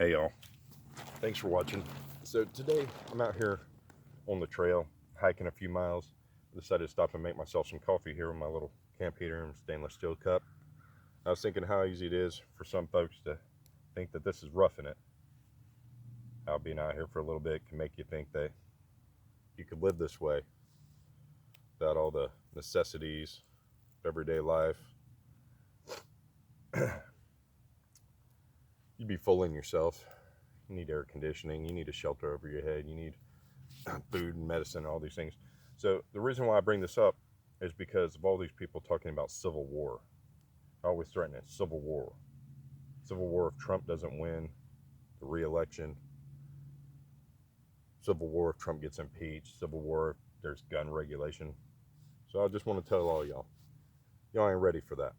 Hey y'all, thanks for watching. So today I'm out here on the trail, hiking a few miles. I decided to stop and make myself some coffee here with my little camp heater and stainless steel cup. I was thinking how easy it is for some folks to think that this is roughing it. How being out here for a little bit can make you think that you could live this way without all the necessities of everyday life. You'd be fooling yourself. You need air conditioning, you need a shelter over your head, you need food and medicine, all these things. So the reason why I bring this up is because of all these people talking about civil war. I always threaten it, civil war. Civil war if Trump doesn't win the re-election. Civil war if Trump gets impeached. Civil war if there's gun regulation. So I just want to tell all y'all ain't ready for that.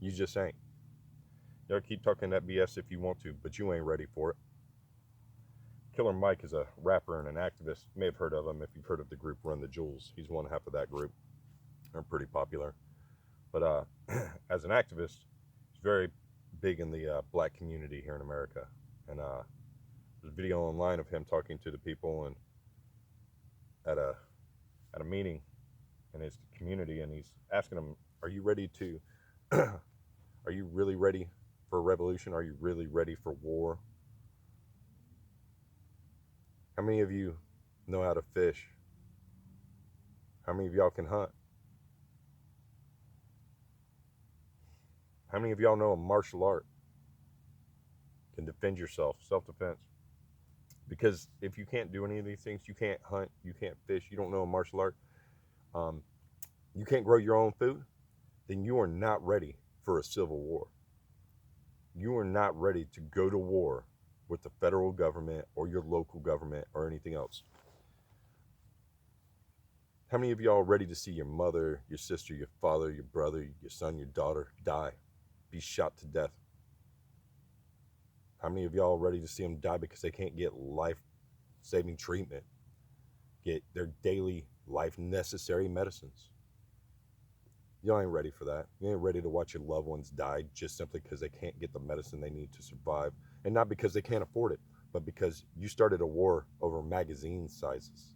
You just ain't. Y'all keep talking that BS if you want to, but you ain't ready for it. Killer Mike is a rapper and an activist. You may have heard of him if you've heard of the group Run the Jewels. He's one half of that group. They're pretty popular. But as an activist, he's very big in the black community here in America. And there's a video online of him talking to the people and at a meeting in his community, and he's asking them, "Are you ready to? Are you really ready for a revolution? Are you really ready for war? How many of you know how to fish? How many of y'all can hunt? How many of y'all know a martial art? Can defend yourself, self-defense? Because if you can't do any of these things, you can't hunt, you can't fish, you don't know a martial art, you can't grow your own food, then you are not ready for a civil war. You are not ready to go to war with the federal government or your local government or anything else. How many of y'all are ready to see your mother, your sister, your father, your brother, your son, your daughter die, be shot to death? How many of y'all are ready to see them die because they can't get life-saving treatment, get their daily life necessary medicines? Y'all ain't ready for that. You ain't ready to watch your loved ones die just simply because they can't get the medicine they need to survive. And not because they can't afford it, but because you started a war over magazine sizes.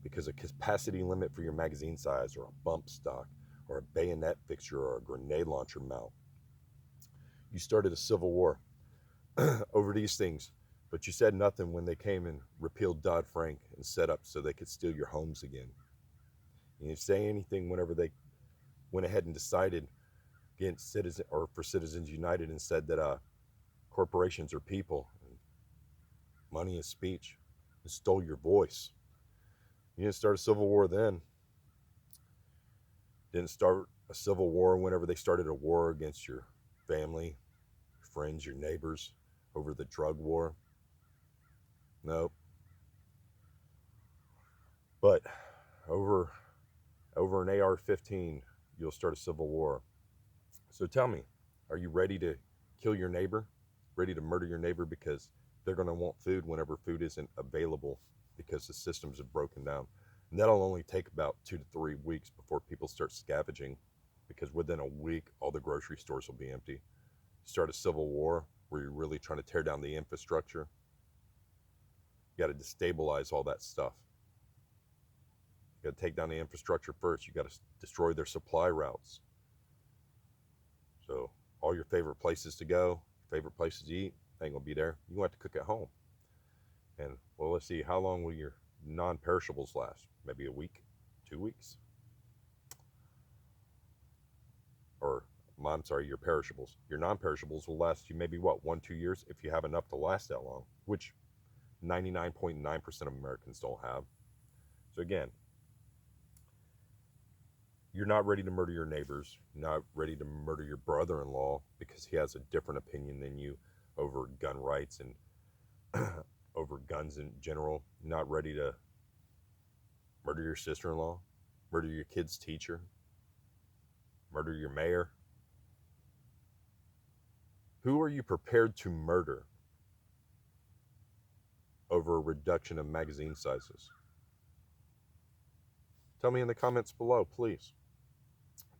Because a capacity limit for your magazine size, or a bump stock, or a bayonet fixture, or a grenade launcher mount. You started a civil war over these things, but you said nothing when they came and repealed Dodd-Frank and set up so they could steal your homes again. You didn't say anything whenever they went ahead and decided against Citizen or for Citizens United and said that corporations are people and money is speech, and stole your voice. You didn't start a civil war then. Didn't start a civil war whenever they started a war against your family, your friends, your neighbors over the drug war. Nope. But over an AR-15, you'll start a civil war. So tell me, are you ready to kill your neighbor? Ready to murder your neighbor because they're going to want food whenever food isn't available because the systems have broken down? And that'll only take about 2 to 3 weeks before people start scavenging, because within a week, all the grocery stores will be empty. Start a civil war where you're really trying to tear down the infrastructure. You got to destabilize all that stuff. You got to take down the infrastructure first. You got to destroy their supply routes. So all your favorite places to go, favorite places to eat, ain't gonna be there. You have to cook at home. And well, let's see, how long will your non-perishables last? Maybe a week, 2 weeks? Or, I'm sorry, your perishables. Your non-perishables will last you maybe, what, 1-2 years if you have enough to last that long, which 99.9% of Americans don't have. So again, you're not ready to murder your neighbors, not ready to murder your brother-in-law because he has a different opinion than you over gun rights and over guns in general. Not ready to murder your sister-in-law, murder your kid's teacher, murder your mayor. Who are you prepared to murder over a reduction of magazine sizes? Tell me in the comments below, please.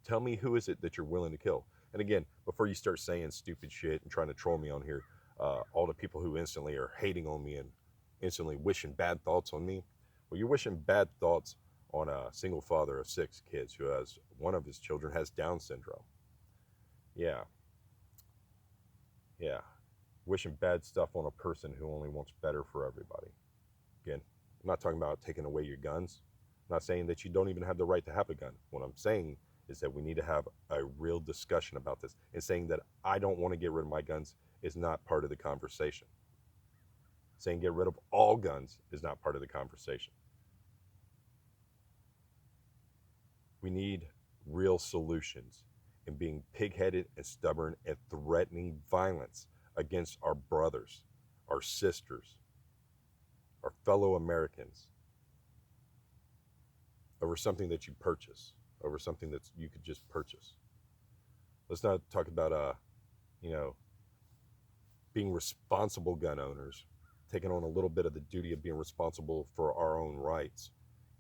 Tell me, who is it that you're willing to kill? And again, before you start saying stupid shit and trying to troll me on here, all the people who instantly are hating on me and instantly wishing bad thoughts on me. Well, you're wishing bad thoughts on a single father of 6 kids who has one of his children has Down syndrome. Yeah, yeah. Wishing bad stuff on a person who only wants better for everybody. Again, I'm not talking about taking away your guns. I'm not saying that you don't even have the right to have a gun. What I'm saying is that we need to have a real discussion about this. And saying that I don't want to get rid of my guns is not part of the conversation. Saying get rid of all guns is not part of the conversation. We need real solutions, and being pig-headed and stubborn and threatening violence against our brothers, our sisters, our fellow Americans over something that you purchase, over something that you could just purchase. Let's not talk about, being responsible gun owners, taking on a little bit of the duty of being responsible for our own rights,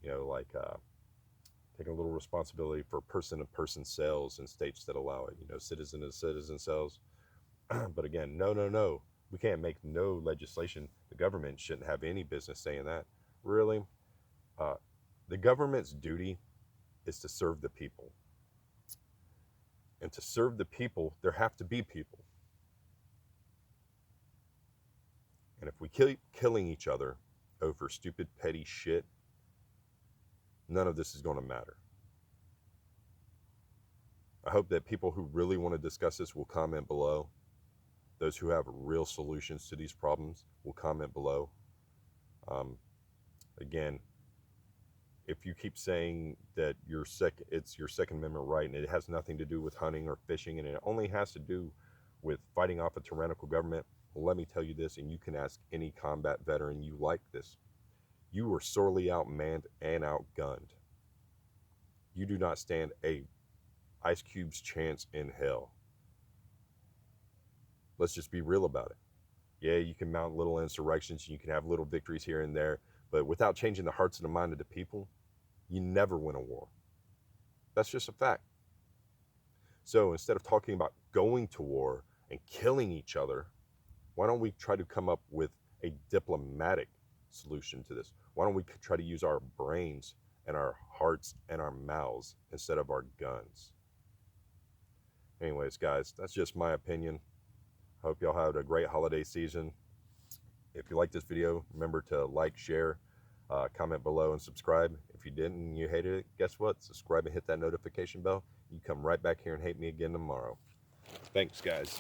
taking a little responsibility for person-to-person sales in states that allow it, citizen-to-citizen sales. But again, no. We can't make no legislation. The government shouldn't have any business saying that. Really? The government's duty is to serve the people. And to serve the people, there have to be people. And if we keep killing each other over stupid, petty shit, none of this is going to matter. I hope that people who really want to discuss this will comment below. Those who have real solutions to these problems will comment below. Again, if you keep saying that it's your Second Amendment right and it has nothing to do with hunting or fishing and it only has to do with fighting off a tyrannical government, well, let me tell you this, and you can ask any combat veteran you like this. You were sorely outmanned and outgunned. You do not stand a Ice Cube's chance in hell. Let's just be real about it. Yeah, you can mount little insurrections, you can have little victories here and there, but without changing the hearts and the mind of the people, you never win a war. That's just a fact. So instead of talking about going to war and killing each other, why don't we try to come up with a diplomatic solution to this? Why don't we try to use our brains and our hearts and our mouths instead of our guns? Anyways, guys, that's just my opinion. Hope y'all had a great holiday season. If you like this video, remember to like, share, comment below, and subscribe. If you didn't and you hated it, guess what? Subscribe and hit that notification bell. You come right back here and hate me again tomorrow. Thanks, guys.